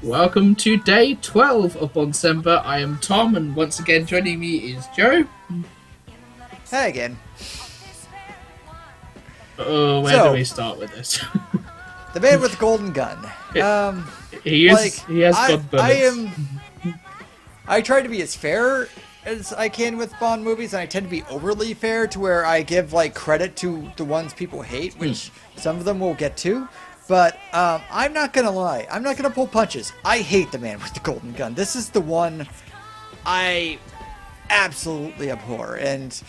Welcome to day 12 of Bondcember. I am Tom, and once again joining me is Joe. Hey again. Oh, where do we start with this? The man with the golden gun. He has got bullets. I try to be as fair as I can with Bond movies, and I tend to be overly fair to where I give credit to the ones people hate, which some of them we'll get to. But I'm not gonna lie. I'm not gonna pull punches. I hate the man with the golden gun. This is the one I absolutely abhor. And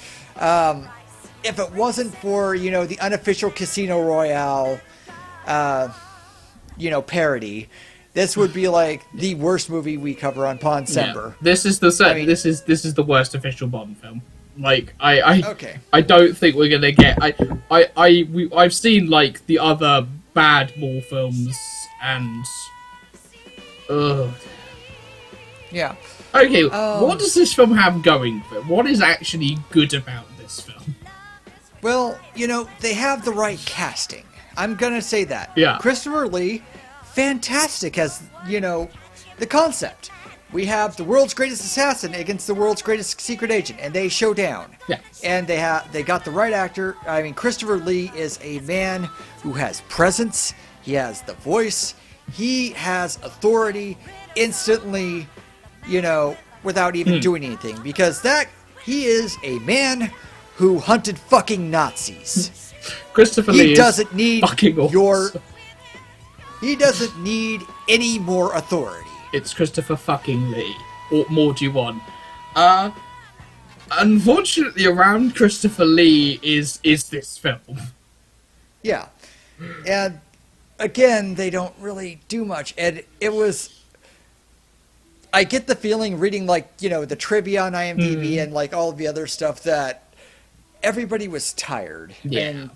if it wasn't for, the unofficial Casino Royale, parody, this would be like the worst movie we cover on Bondcember. Yeah. This is the worst official Bond film. I don't think we're gonna get. I've seen the other bad Moore films and. Yeah. Okay, what does this film have going for it? What is actually good about this film? Well, they have the right casting. I'm gonna say that. Yeah. Christopher Lee, fantastic as, the concept. We have the world's greatest assassin against the world's greatest secret agent, and they show down. Yeah. And they got the right actor. I mean, Christopher Lee is a man who has presence. He has the voice. He has authority instantly, without even doing anything. Because he is a man who hunted fucking Nazis. Christopher Lee doesn't need fucking awesome. He doesn't need any more authority. It's Christopher fucking Lee. What more do you want? Unfortunately, around Christopher Lee is this film. Yeah. And again, they don't really do much. And it was... I get the feeling reading, the trivia on IMDb and, all of the other stuff that everybody was tired. Yeah. And,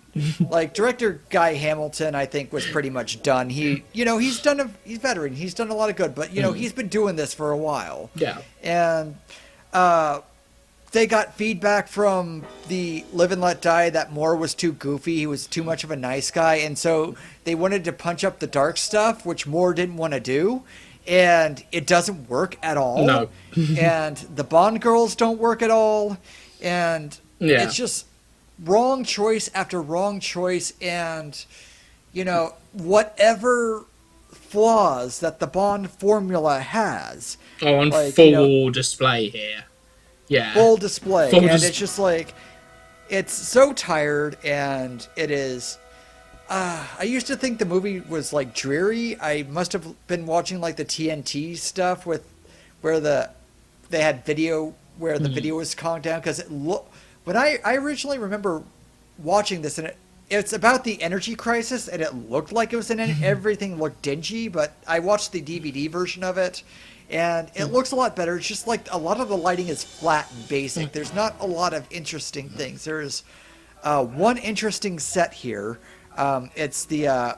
director Guy Hamilton, I think, was pretty much done. He's veteran. He's done a lot of good, but, he's been doing this for a while. Yeah. And, they got feedback from the Live and Let Die that Moore was too goofy. He was too much of a nice guy. And so they wanted to punch up the dark stuff, which Moore didn't want to do. And it doesn't work at all. No. And the Bond girls don't work at all. And it's just wrong choice after wrong choice. And, whatever flaws that the Bond formula has. Oh, on full display here. Yeah. Full display. It's just it's so tired, and it is... I used to think the movie was, dreary. I must have been watching, the TNT stuff where they had video, where the video was conked down, because when I originally remember watching this, and it's about the energy crisis, and it looked like it was everything looked dingy, but I watched the DVD version of it, and it looks a lot better. It's just a lot of the lighting is flat and basic. There's not a lot of interesting things. There's one interesting set here. It's there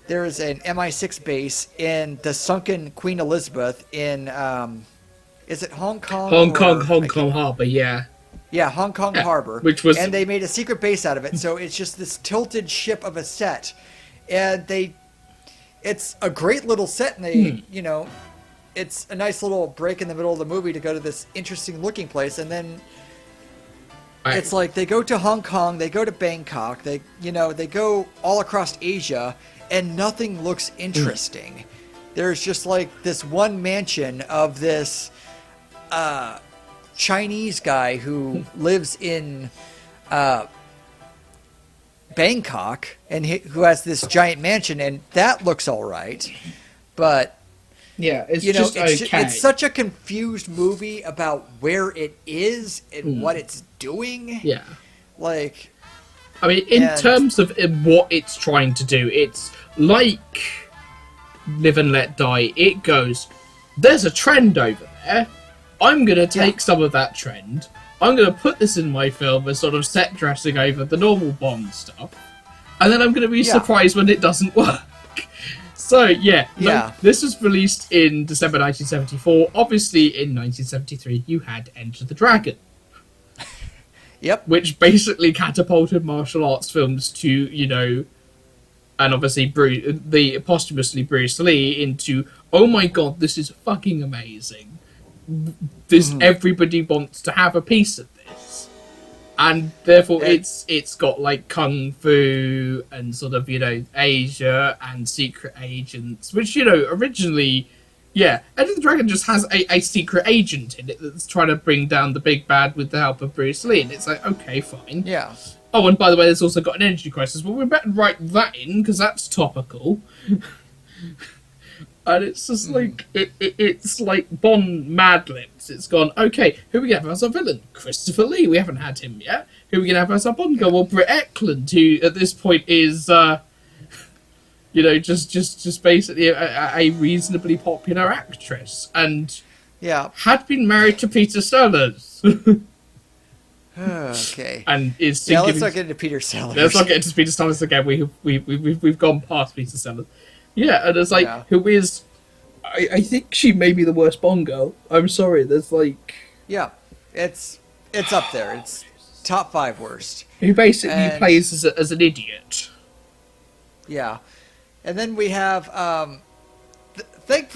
is an MI6 base in the sunken Queen Elizabeth in, is it Hong Kong? Hong Kong Harbor, yeah. Yeah, Hong Kong Harbor. And they made a secret base out of it, so it's just this tilted ship of a set. And it's a great little set, and they, it's a nice little break in the middle of the movie to go to this interesting looking place, and then it's they go to Hong Kong, they go to Bangkok, they go all across Asia, and nothing looks interesting. There's just this one mansion of this Chinese guy who lives in Bangkok, and who has this giant mansion, and that looks all right, but it's it's such a confused movie about where it is and what it's doing. Yeah. In terms of what it's trying to do, it's like Live and Let Die. It goes, there's a trend over there. I'm going to take some of that trend. I'm going to put this in my film as sort of set dressing over the normal Bond stuff. And then I'm going to be surprised when it doesn't work. So, this was released in December 1974. Obviously, in 1973, you had Enter the Dragon. Yep. Which basically catapulted martial arts films to, and obviously posthumously Bruce Lee into oh my god, this is fucking amazing. Everybody wants to have a piece of this. And therefore it's got like kung fu and sort of, Asia and secret agents, which, originally, yeah, Enter the Dragon just has a secret agent in it that's trying to bring down the big bad with the help of Bruce Lee, and it's like, okay, fine. Yeah. Oh, and by the way, there's also got an energy crisis. Well, we better write that in, because that's topical. And it's just like, it's like Bond Mad Libs. It's gone, okay, who are we going to have as our villain? Christopher Lee, we haven't had him yet. Who are we going to have as our Bond girl? Well, Britt Eklund, who at this point is, just basically a reasonably popular actress. And had been married to Peter Sellers. Okay. And is let's not get into Peter Sellers. Let's not get into Peter Sellers again. We've gone past Peter Sellers. Yeah, and it's like, who is... I think she may be the worst Bond girl. I'm sorry, there's like... Yeah, it's up there. It's top 5 worst. Who basically plays as an idiot. Yeah. And then we have... they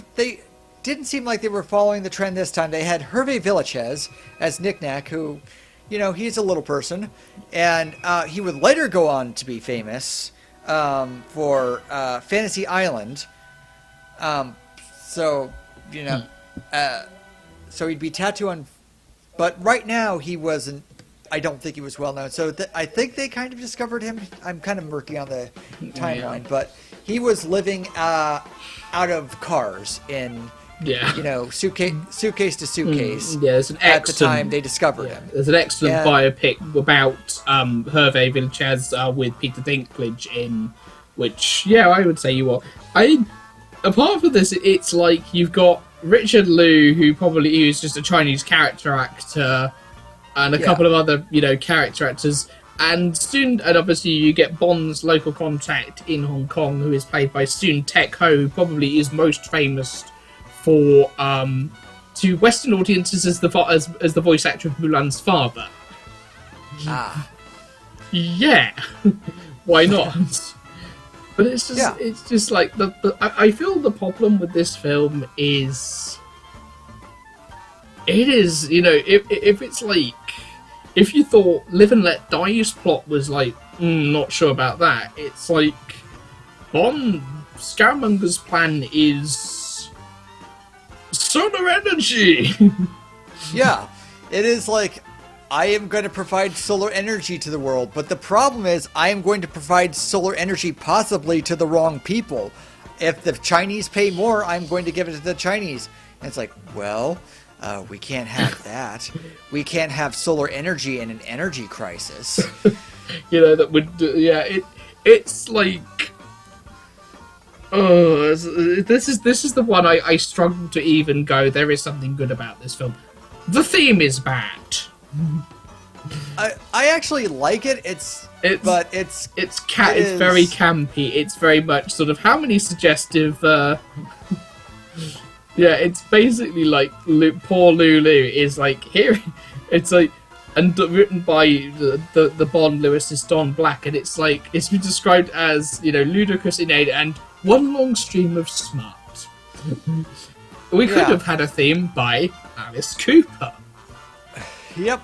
didn't seem like they were following the trend this time. They had Hervé Villachez as Knick Knack, who, he's a little person. And he would later go on to be famous... for Fantasy Island. So he'd be tattooed on, but right now he wasn't, I don't think he was well known. So I think they kind of discovered him. I'm kind of murky on the timeline, but he was living out of cars in, suitcase to suitcase. There's an excellent, at the time they discovered him. There's an excellent biopic about Hervé Villachez with Peter Dinklage in, which, I would say you are. Apart from this, it's like you've got Richard Liu, who's just a Chinese character actor, and a couple of other, character actors. And obviously you get Bond's local contact in Hong Kong, who is played by Soon Tek Ho, who probably is most famous for to Western audiences as the voice actor of Mulan's father. Yeah, why not? But it's just like I feel the problem with this film is if it's like, if you thought Live and Let Die's plot was like, not sure about that, it's like Scaremonger's plan is solar energy. Yeah, it is like, I am going to provide solar energy to the world, but the problem is I am going to provide solar energy possibly to the wrong people. If the Chinese pay more, I'm going to give it to the Chinese. And it's like, well, we can't have that. We can't have solar energy in an energy crisis. That would, it's like, this is the one I struggle to even go, there is something good about this film. The theme is bad. I actually like it. It's very campy. It's very much sort of, how many suggestive it's basically like poor Lulu is like here. It's like, and written by the Bond lyricist Don Black, and it's like, it's been described as ludicrous, innate, and one long stream of smart. We could have had a theme by Alice Cooper. Yep.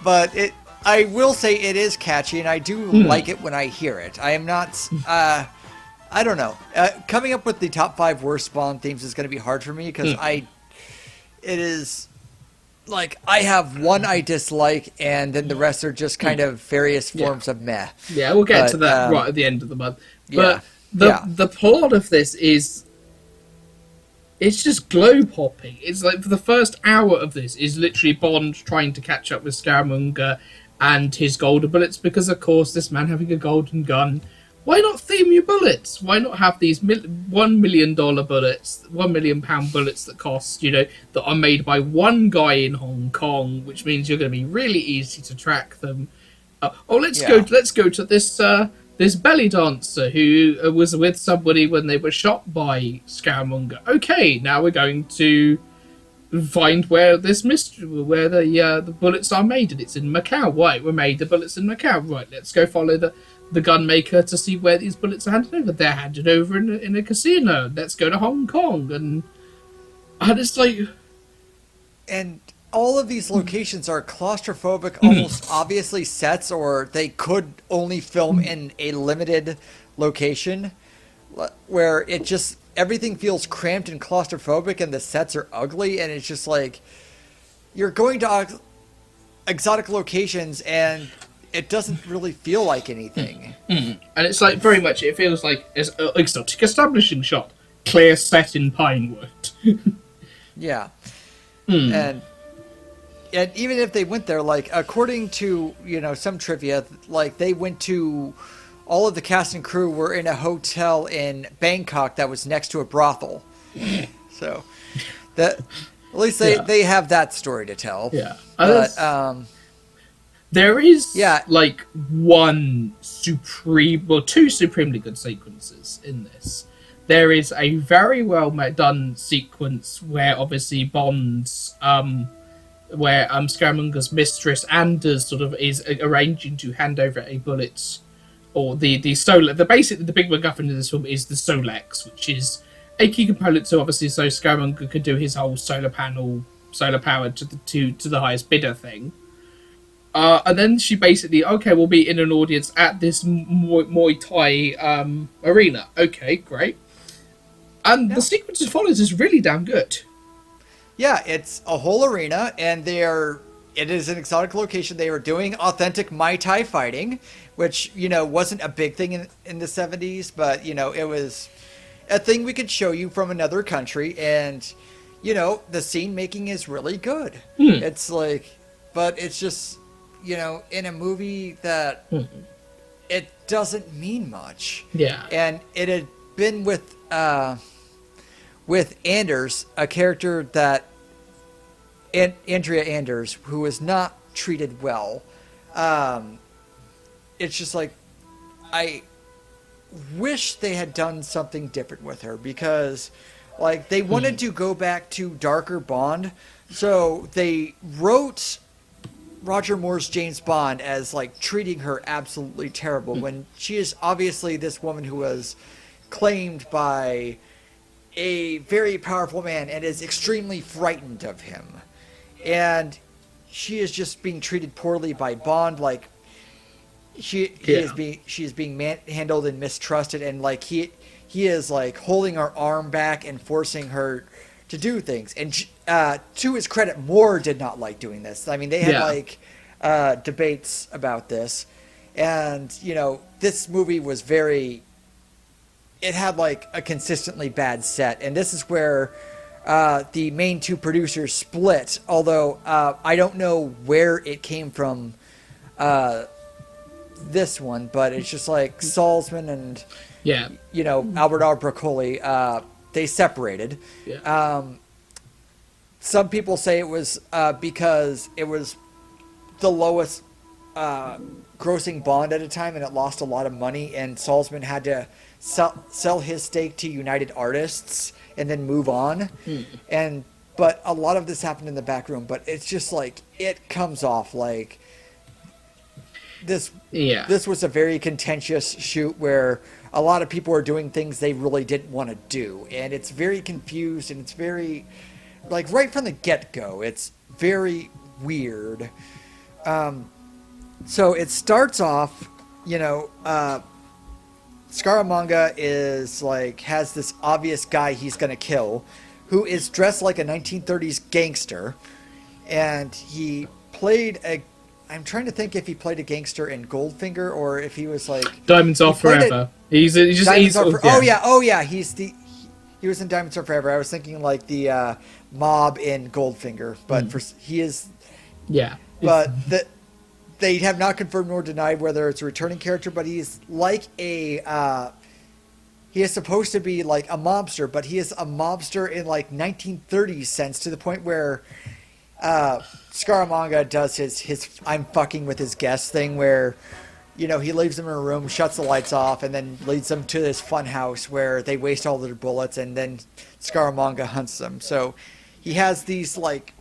But I will say it is catchy, and I do like it when I hear it. I am not, I don't know. Coming up with the top 5 worst Bond themes is going to be hard for me, because it is, like, I have one I dislike, and then the rest are just kind of various forms of meh. Yeah, we'll get to that right at the end of the month. But the plot of this is, it's just glow popping. It's like, for the first hour of this is literally Bond trying to catch up with Scaremonger and his golden bullets, because of course this man having a golden gun. Why not theme your bullets? Why not have these $1 million bullets, £1 million bullets that cost, that are made by one guy in Hong Kong, which means you're going to be really easy to track them. Let's go to this belly dancer who was with somebody when they were shot by Scaremonger. Okay, now we're going to find where where the bullets are made, and it's in Macau. Right, the bullets in Macau. Right, let's go follow the gun maker to see where these bullets are handed over. They're handed over in a casino. Let's go to Hong Kong, and it's like, and all of these locations are claustrophobic, almost obviously sets, or they could only film in a limited location where it just everything feels cramped and claustrophobic, and the sets are ugly, and it's just like you're going to exotic locations and it doesn't really feel like anything. And it's like very much, it feels like it's an exotic establishing shot, clear set in Pinewood. Yeah. And even if they went there, like, according to, some trivia, like, they went to, all of the cast and crew were in a hotel in Bangkok that was next to a brothel. So, at least they have that story to tell. Yeah. But, there is, like, two supremely good sequences in this. There is a very well done sequence where, obviously, Bond's, where Scaramanga's mistress Anders sort of is arranging to hand over a bullet, or the basically the big MacGuffin in this film is the Solex, which is a key component to obviously so Scaramanga could do his whole solar power to the highest bidder thing. And then she basically, we'll be in an audience at this Muay Thai arena. Okay, great. And the sequence that follows is really damn good. Yeah, it's a whole arena, and it is an exotic location. They are doing authentic Muay Thai fighting, which, wasn't a big thing in the 70s, but, it was a thing we could show you from another country, and, the scene making is really good. It's like, but it's just, in a movie that it doesn't mean much. Yeah. And it had been with Anders, a character that Andrea Anders, who was not treated well. It's just like, I wish they had done something different with her, because like they wanted to go back to darker Bond, so they wrote Roger Moore's James Bond as like treating her absolutely terrible when she is obviously this woman who was claimed by a very powerful man and is extremely frightened of him, and she is just being treated poorly by Bond. Like she is being handled and mistrusted, and like he is like holding her arm back and forcing her to do things. And to his credit, Moore did not like doing this. I mean, they had debates about this, and this movie was very. It had like a consistently bad set, and this is where the main two producers split. Although I don't know where it came from, this one, but it's just like Salzman and Albert R. Broccoli. They separated. Yeah. Some people say it was because it was the lowest grossing Bond at a time, and it lost a lot of money, and Salzman had to sell his stake to United Artists and then move on. But a lot of this happened in the back room, but it's just like it comes off like this was a very contentious shoot where a lot of people are doing things they really didn't want to do, and it's very confused, and it's very like right from the get-go it's very weird. So it starts off, Scaramanga is like has this obvious guy he's gonna kill, who is dressed like a 1930s gangster, and he played a. I'm trying to think if he played a gangster in Goldfinger or if he was like Diamonds Are Forever. He was in Diamonds Are Forever. I was thinking like the mob in Goldfinger, but he is. Yeah. But they have not confirmed nor denied whether it's a returning character, but he's like a. He is supposed to be like a mobster, but he is a mobster in like 1930s sense, to the point where Scaramanga does his I'm fucking with his guests thing, where he leaves them in a room, shuts the lights off, and then leads them to this fun house where they waste all their bullets, and then Scaramanga hunts them. So he has these like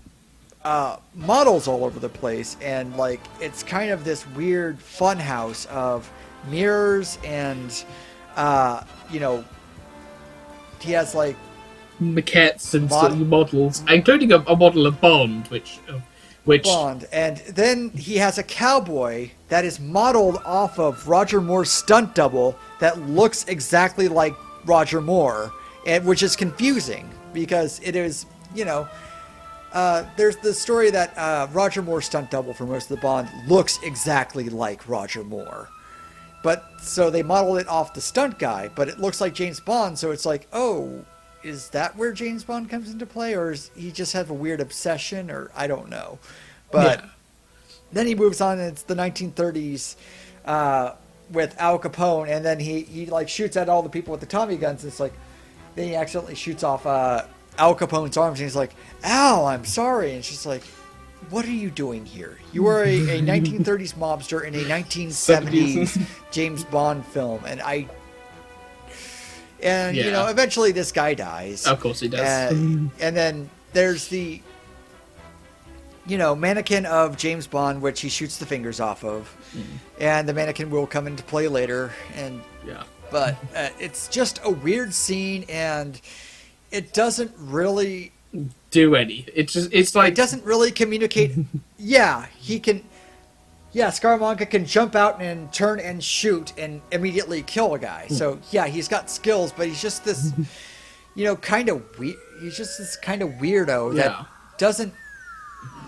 models all over the place, and like it's kind of this weird fun house of mirrors and you know, he has like maquettes and sort of models, including a model of Bond, which Bond, and then he has a cowboy that is modeled off of Roger Moore's stunt double that looks exactly like Roger Moore, and which is confusing because it is, you know, there's the story that Roger Moore's stunt double for most of the Bond looks exactly like Roger Moore. But so they modeled it off the stunt guy, but it looks like James Bond, so it's like, oh, is that where James Bond comes into play, or is he just have a weird obsession, or I don't know. But then he moves on, and it's the 1930s with Al Capone, and then he like shoots at all the people with the Tommy guns, and it's like, then he accidentally shoots off Al Capone's arms, and he's like, Al, I'm sorry, and she's like, what are you doing here? You are a 1930s mobster in a 1970s James Bond film, and you know, eventually this guy dies. Of course he does. And then there's the, you know, mannequin of James Bond, which he shoots the fingers off of, and the mannequin will come into play later. And but it's just a weird scene, and it doesn't really do any. It's like it doesn't really communicate. He can. Yeah, Scaramanga can jump out and turn and shoot and immediately kill a guy. So yeah, he's got skills, but he's just this, you know, kind of weird. He's just this kind of weirdo that doesn't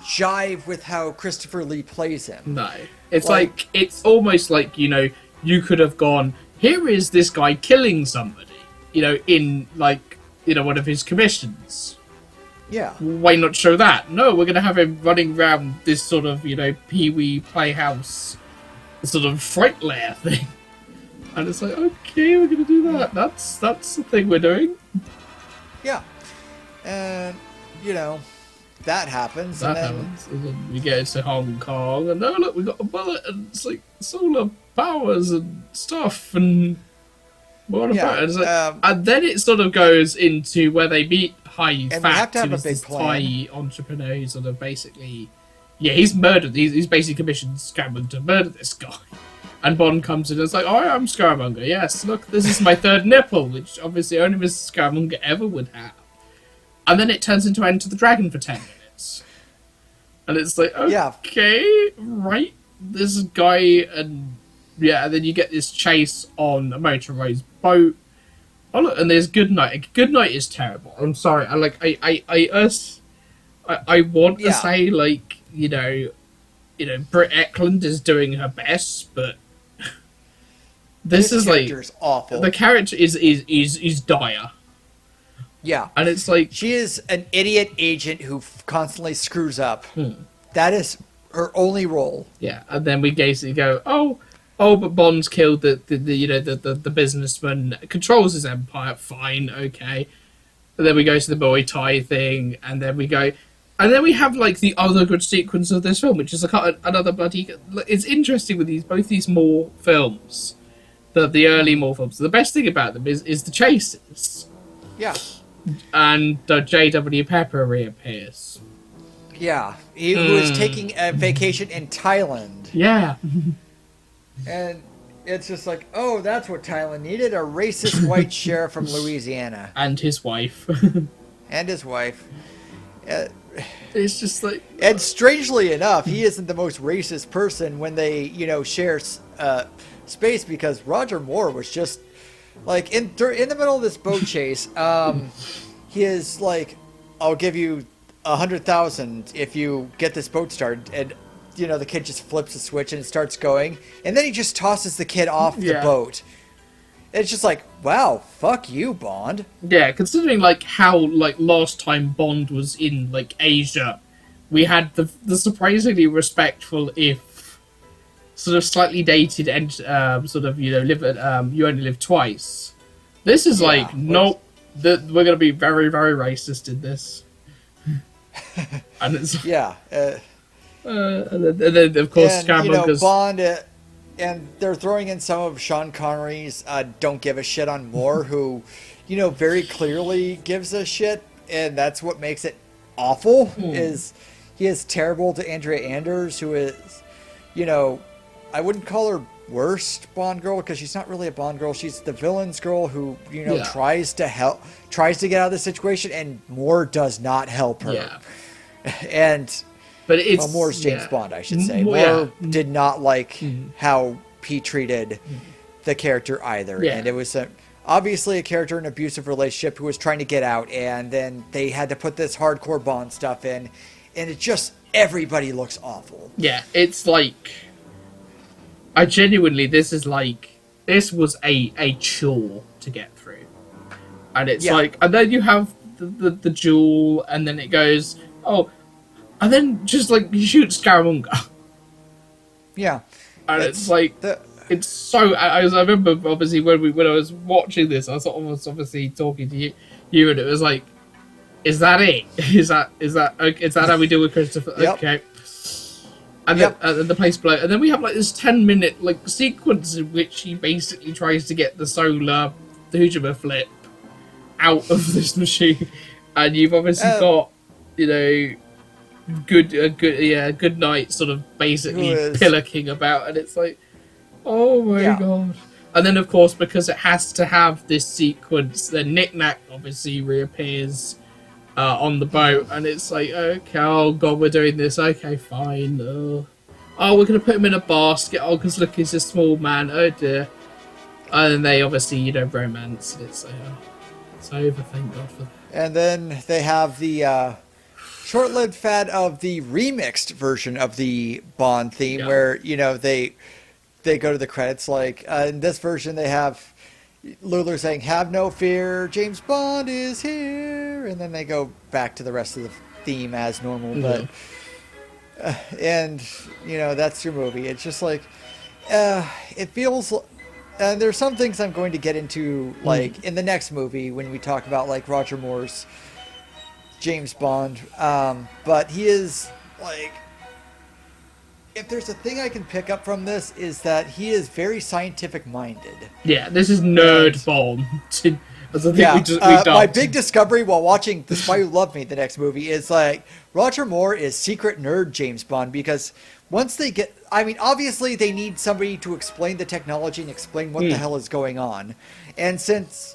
jive with how Christopher Lee plays him. No, it's like it's almost like, you know, you could have gone, here is this guy killing somebody, you know, in like, you know, one of his commissions. Yeah. Why not show that? No, we're going to have him running around this sort of, you know, Pee-wee Playhouse sort of fright lair thing. And it's like, okay, we're going to do that. That's the thing we're doing. Yeah. And, you know, that happens. And then we get to Hong Kong, and oh, look, we got a bullet, and it's like solar powers and stuff, and what about it? Like, and then it sort of goes into where they meet High Fat, who is this Thai entrepreneur who sort of basically, he's murdered. He's basically commissioned Scaramanga to murder this guy. And Bond comes in and is like, oh, I'm Scaramanga. Yes, look, this is my third nipple, which obviously only Mrs. Scaramanga ever would have. And then it turns into Enter the Dragon for 10 minutes. And it's like, okay, right, this guy, and and then you get this chase on a motorized boat. Oh look, and there's Goodnight. Goodnight is terrible. I'm sorry. I want to say, like, you know, Britt Eklund is doing her best, but this is like awful. The character is dire. Yeah, and it's like she is an idiot agent who constantly screws up. That is her only role. Yeah, and then we basically go, oh, but Bond's killed the businessman, controls his empire, fine, okay. And then we go to the Muay Thai thing, and then we have like the other good sequence of this film, which is another bloody. It's interesting with both these Moore films, the early Moore films. The best thing about them is the chases. Yeah. And J.W. Pepper reappears. Yeah, who is taking a vacation in Thailand. Yeah. And it's just like, oh, that's what Thailand needed, a racist white sheriff from Louisiana. And his wife. And his wife. It's just like... And strangely enough, he isn't the most racist person when they, you know, share space, because Roger Moore was just, like, in the middle of this boat chase, he is like, I'll give you 100,000 if you get this boat started, and you know, the kid just flips the switch and it starts going, and then he just tosses the kid off the boat. It's just like, wow, fuck you, Bond. Yeah, considering like how like last time Bond was in like Asia, we had the surprisingly respectful, if sort of slightly dated and sort of, you know, you only live twice. This is like, nope, we're gonna be very, very racist in this. And it's and then of course, and, you know, Bond, and they're throwing in some of Sean Connery's "Don't Give a Shit" on Moore, who, you know, very clearly gives a shit, and that's what makes it awful. He is terrible to Andrea Anders, who is, I wouldn't call her worst Bond girl because she's not really a Bond girl. She's the villain's girl who, tries to get out of the situation, and Moore does not help her. Yeah. But Moore's James Bond, I should say. Moore did not like how Pete treated the character either. Yeah. And it was obviously a character in an abusive relationship who was trying to get out, and then they had to put this hardcore Bond stuff in, and it just, everybody looks awful. Yeah, it's like, I genuinely, this was a chore to get through. And it's like, and then you have the duel, and then it goes, and then just like, you shoot Scaramanga. Yeah. And it's like, it's so, I remember obviously when I was watching this, I was obviously talking to you, and it was like, is that it? Is that how we deal with Christopher? Yep. Okay. And then the place blow, and then we have like this 10-minute like sequence in which he basically tries to get the solar Hujima flip out of this machine, and you've obviously got, good night sort of basically pillocking about, and it's like, oh my god. And then of course, because it has to have this sequence, then Knick Knack obviously reappears on the boat, and it's like, okay, oh god, we're doing this, okay, fine. We're gonna put him in a basket, because look, he's a small man, oh dear. And then they obviously, romance, and it's like, it's over, thank god for that. And then they have the short-lived fad of the remixed version of the Bond theme, where, they go to the credits, like, in this version they have Lulu saying, "Have no fear, James Bond is here," and then they go back to the rest of the theme as normal. But and that's your movie. It's just like it feels. There's some things I'm going to get into, like in the next movie when we talk about like Roger Moore's James Bond. But he is like. If there's a thing I can pick up from this, is that he is very scientific-minded. Yeah, this is nerd Bond. My big discovery while watching The Spy Who Loved Me, the next movie, is like Roger Moore is secret nerd James Bond, because once they get, obviously they need somebody to explain the technology and explain what the hell is going on, and since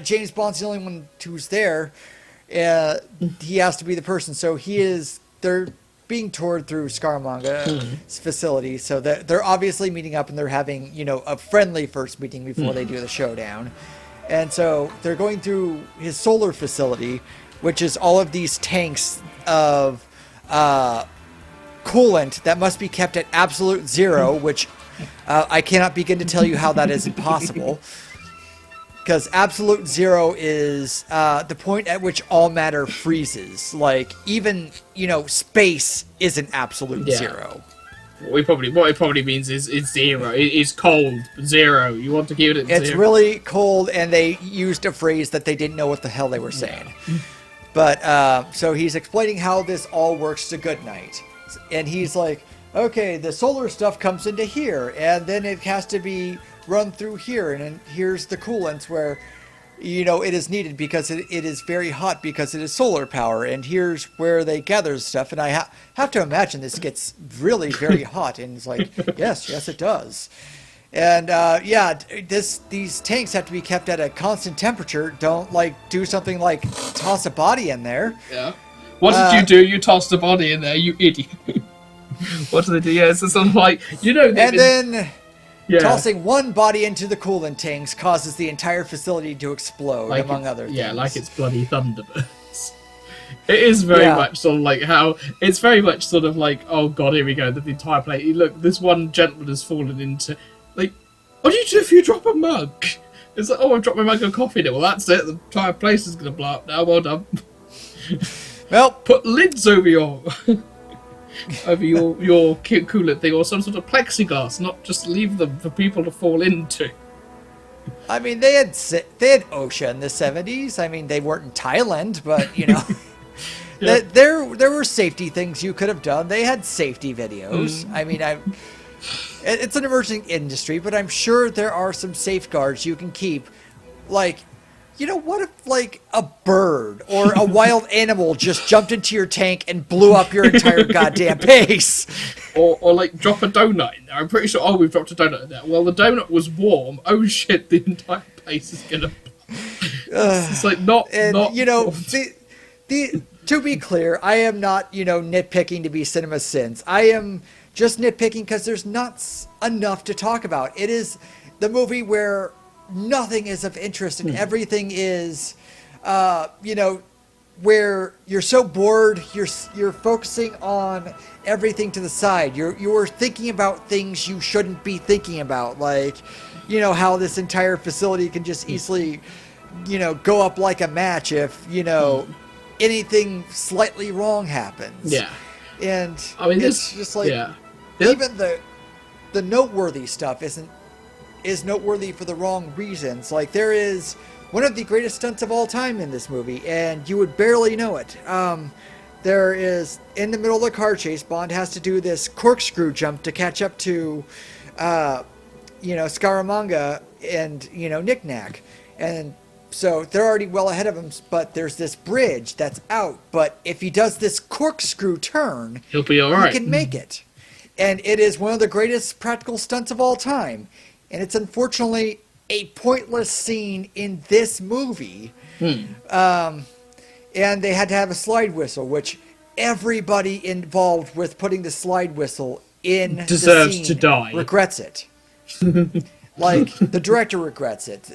James Bond's the only one who's there, he has to be the person. So they're being toured through Scaramanga's facility, so they're obviously meeting up, and they're having a friendly first meeting before they do the showdown. And so they're going through his solar facility, which is all of these tanks of coolant that must be kept at absolute zero, which I cannot begin to tell you how that is impossible. Because absolute zero is the point at which all matter freezes. Like, even, space isn't absolute zero. What it probably means is zero. It's cold. Zero. You want to keep it at zero. It's really cold, and they used a phrase that they didn't know what the hell they were saying. But, so he's explaining how this all works to Goodnight. And he's like, okay, the solar stuff comes into here, and then it has to be run through here, and then here's the coolants where it is needed because it is very hot because it is solar power, and here's where they gather stuff. And I have to imagine this gets really very hot, and it's like, yes it does. And these tanks have to be kept at a constant temperature. Don't do something like toss a body in there. What did you do? You tossed a body in there, you idiot. What do they do? It's sort of like, then tossing one body into the coolant tanks causes the entire facility to explode, among other things. Yeah, like it's bloody Thunderbirds. It is very much sort of like how... It's very much sort of like, oh god, here we go, the entire plate. Look, this one gentleman has fallen into... Like, what do you do if you drop a mug? It's like, I've dropped my mug of coffee in it. Well, that's it. The entire place is going to blow up now. Well done. Well, put lids over your... over your coolant thing, or some sort of plexiglass, not just leave them for people to fall into. They had OSHA in the 70s. They weren't in Thailand, but there were safety things you could have done. They had safety videos. It's an emerging industry, but I'm sure there are some safeguards you can keep. Like, what if like a bird or a wild animal just jumped into your tank and blew up your entire goddamn base? Or like drop a donut in there. I'm pretty sure, we've dropped a donut in there. Well, the donut was warm. Oh shit, the entire place is gonna... It's like to be clear, I am not, nitpicking to be cinema sins. I am just nitpicking because there's not enough to talk about. It is the movie where nothing is of interest and everything is, where you're so bored, you're focusing on everything to the side. You're thinking about things you shouldn't be thinking about, like, how this entire facility can just easily, go up like a match if, anything slightly wrong happens. Yeah. And I mean, it's just like, even the noteworthy stuff is noteworthy for the wrong reasons. Like, there is one of the greatest stunts of all time in this movie, and you would barely know it. There is, in the middle of the car chase, Bond has to do this corkscrew jump to catch up to, Scaramanga and, Knick-Knack. And so they're already well ahead of him, but there's this bridge that's out. But if he does this corkscrew turn, he'll be all right. He can make it. And it is one of the greatest practical stunts of all time. And it's unfortunately a pointless scene in this movie. And they had to have a slide whistle, which everybody involved with putting the slide whistle in deserves the scene to die. Regrets it. Like, the director regrets it.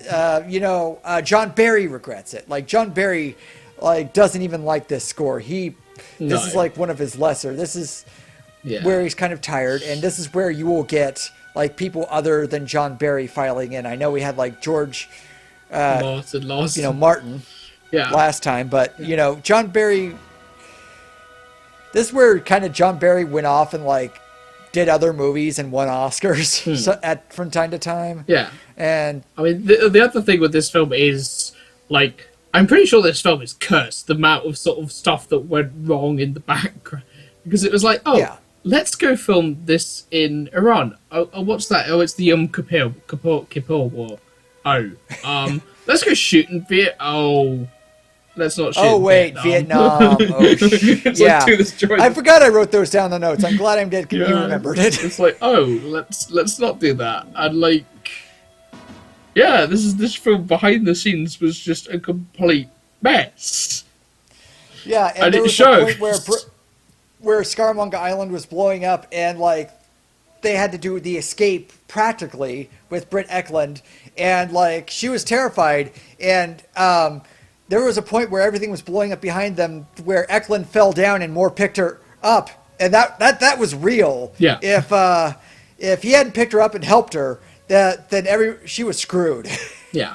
John Barry regrets it. Like, John Barry, doesn't even like this score. This is like one of his lesser. This is where he's kind of tired, and this is where you will get like people other than John Barry filing in. I know we had like George Martin last time, but John Barry, this is where kind of John Barry went off and like did other movies and won Oscars from time to time. Yeah. And I mean, the other thing with this film is, like, I'm pretty sure this film is cursed, the amount of sort of stuff that went wrong in the background. Because it was like, let's go film this in Iran. Oh, what's that? Oh, it's the Yom Kippur War. Let's go shoot in Vietnam. Oh, let's not shoot in Vietnam. I forgot I wrote those down in the notes. I'm glad I did. You remembered it. It's like, let's not do that. And like, this film behind the scenes was just a complete mess. Yeah, and there was a point where Scaramanga Island was blowing up, and like they had to do the escape practically with Britt Ekland, and like she was terrified, and there was a point where everything was blowing up behind them, where Ekland fell down and Moore picked her up, and that was real. Yeah. If he hadn't picked her up and helped her, then she was screwed. Yeah.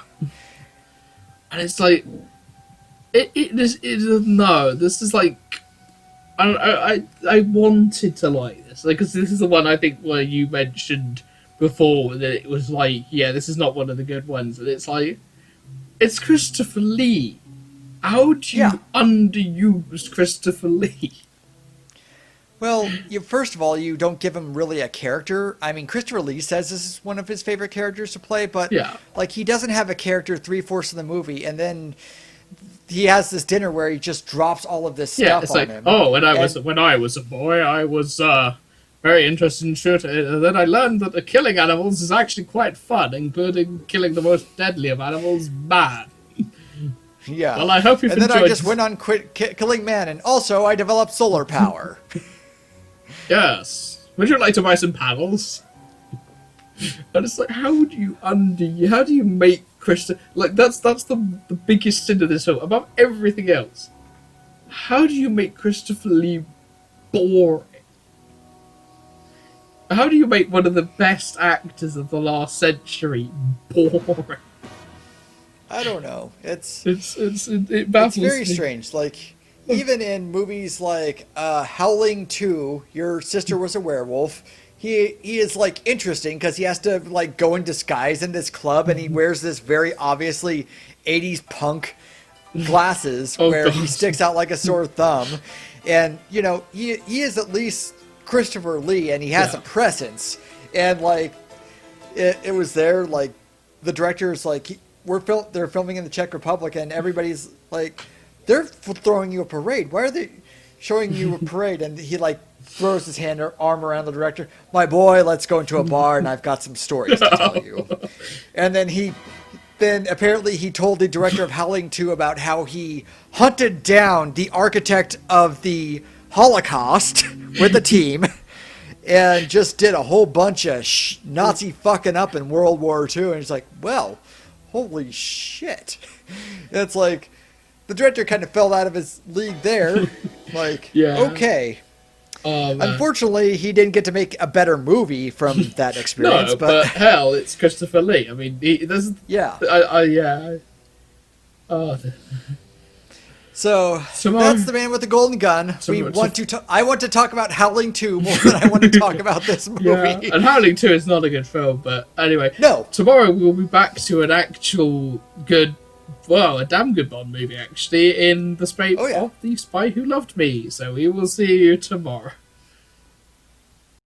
And it's like, this is like, I wanted to like this, like, because this is the one I think where you mentioned before that it was like, this is not one of the good ones, and it's like, it's Christopher Lee. How do you underuse Christopher Lee? Well, first of all, you don't give him really a character. I mean, Christopher Lee says this is one of his favorite characters to play, but like he doesn't have a character 3/4 of the movie, and then he has this dinner where he just drops all of this stuff on him. Oh, when I was a boy, I was very interested in shooting. And then I learned that the killing animals is actually quite fun, including killing the most deadly of animals, man. Yeah. Well, I hope you've enjoyed. And then I just went on killing man, and also I developed solar power. Yes. Would you like to buy some panels? And it's like, how do you make Christopher, like, that's the biggest sin of this film above everything else. How do you make Christopher Lee boring? How do you make one of the best actors of the last century boring? I don't know. It baffles very me. strange. Like, even in movies like Howling 2, Your Sister Was a Werewolf, he is like interesting because he has to like go in disguise in this club, and he wears this very obviously 80s punk glasses where he sticks out like a sore thumb, and he is at least Christopher Lee, and he has a presence, and like it was there, like the director's like they're filming in the Czech Republic, and everybody's like, they're throwing you a parade. Why are they showing you a parade? And he like throws his arm around the director. My boy, let's go into a bar, and I've got some stories to tell you. And then apparently he told the director of Howling 2 about how he hunted down the architect of the Holocaust with the team and just did a whole bunch of Nazi fucking up in World War II. And he's like, well, holy shit. And it's like, the director kind of fell out of his league there. Like, okay. Unfortunately, he didn't get to make a better movie from that experience. No, but hell, it's Christopher Lee. I mean, there's... Yeah. Yeah. So that's The Man with the Golden Gun. I want to talk about Howling 2 more than I want to talk about this movie. Yeah, and Howling 2 is not a good film, but anyway. No. Tomorrow we'll be back to an actual good, well, a damn good Bond movie, actually, in the space of The Spy Who Loved Me. So we will see you tomorrow.